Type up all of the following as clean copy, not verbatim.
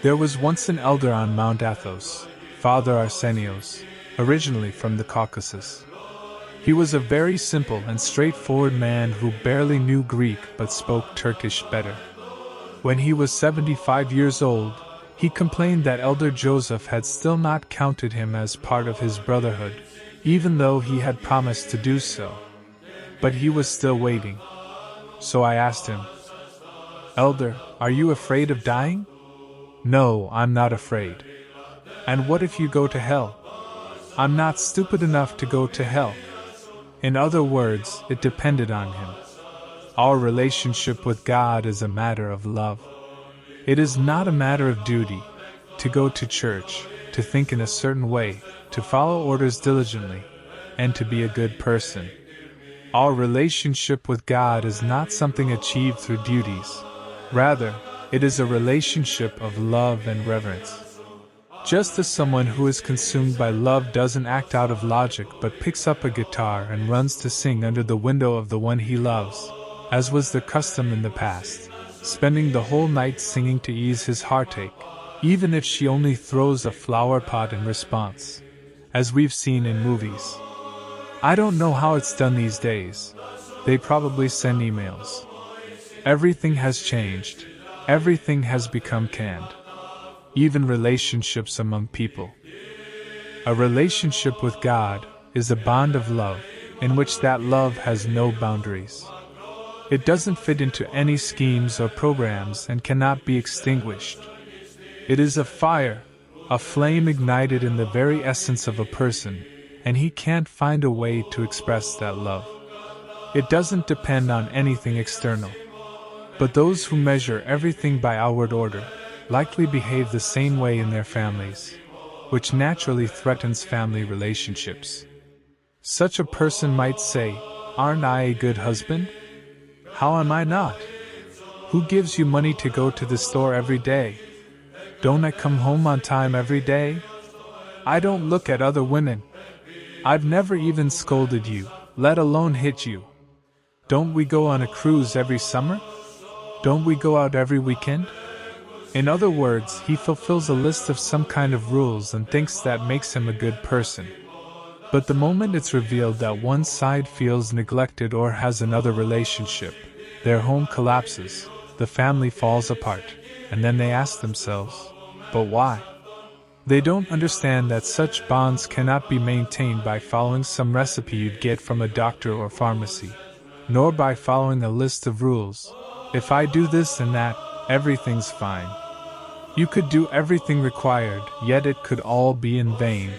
There was once an elder on Mount Athos, Father Arsenios, originally from the Caucasus. He was a very simple and straightforward man who barely knew Greek but spoke Turkish better. When he was 75 years old, he complained that Elder Joseph had still not counted him as part of his brotherhood, even though he had promised to do so. But he was still waiting. So I asked him, "Elder, are you afraid of dying?" "No, I'm not afraid." "And what if you go to hell?" "I'm not stupid enough to go to hell." In other words, it depended on him. Our relationship with God is a matter of love. It is not a matter of duty, to go to church, to think in a certain way, to follow orders diligently, and to be a good person. Our relationship with God is not something achieved through duties. Rather, it is a relationship of love and reverence. Just as someone who is consumed by love doesn't act out of logic but picks up a guitar and runs to sing under the window of the one he loves, as was the custom in the past, spending the whole night singing to ease his heartache, even if she only throws a flower pot in response, as we've seen in movies. I don't know how it's done these days. They probably send emails. Everything has changed. Everything has become canned. Even relationships among people. A relationship with God is a bond of love, in which that love has no boundaries. It doesn't fit into any schemes or programs and cannot be extinguished. It is a fire, a flame ignited in the very essence of a person, and he can't find a way to express that love. It doesn't depend on anything external. But those who measure everything by outward order likely behave the same way in their families, which naturally threatens family relationships. Such a person might say, "Aren't I a good husband? How am I not? Who gives you money to go to the store every day? Don't I come home on time every day? I don't look at other women. I've never even scolded you, let alone hit you. Don't we go on a cruise every summer? Don't we go out every weekend?" In other words, he fulfills a list of some kind of rules and thinks that makes him a good person. But the moment it's revealed that one side feels neglected or has another relationship, their home collapses, the family falls apart, and then they ask themselves, "But why?" They don't understand that such bonds cannot be maintained by following some recipe you'd get from a doctor or pharmacy, nor by following a list of rules. If I do this and that, everything's fine. You could do everything required, yet it could all be in vain.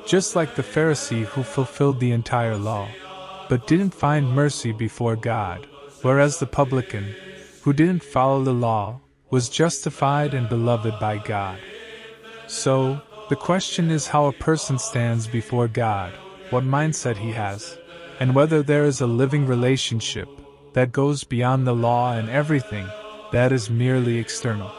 Just like the Pharisee who fulfilled the entire law, but didn't find mercy before God, whereas the publican, who didn't follow the law, was justified and beloved by God. So, the question is how a person stands before God, what mindset he has, and whether there is a living relationship that goes beyond the law and everything that is merely external.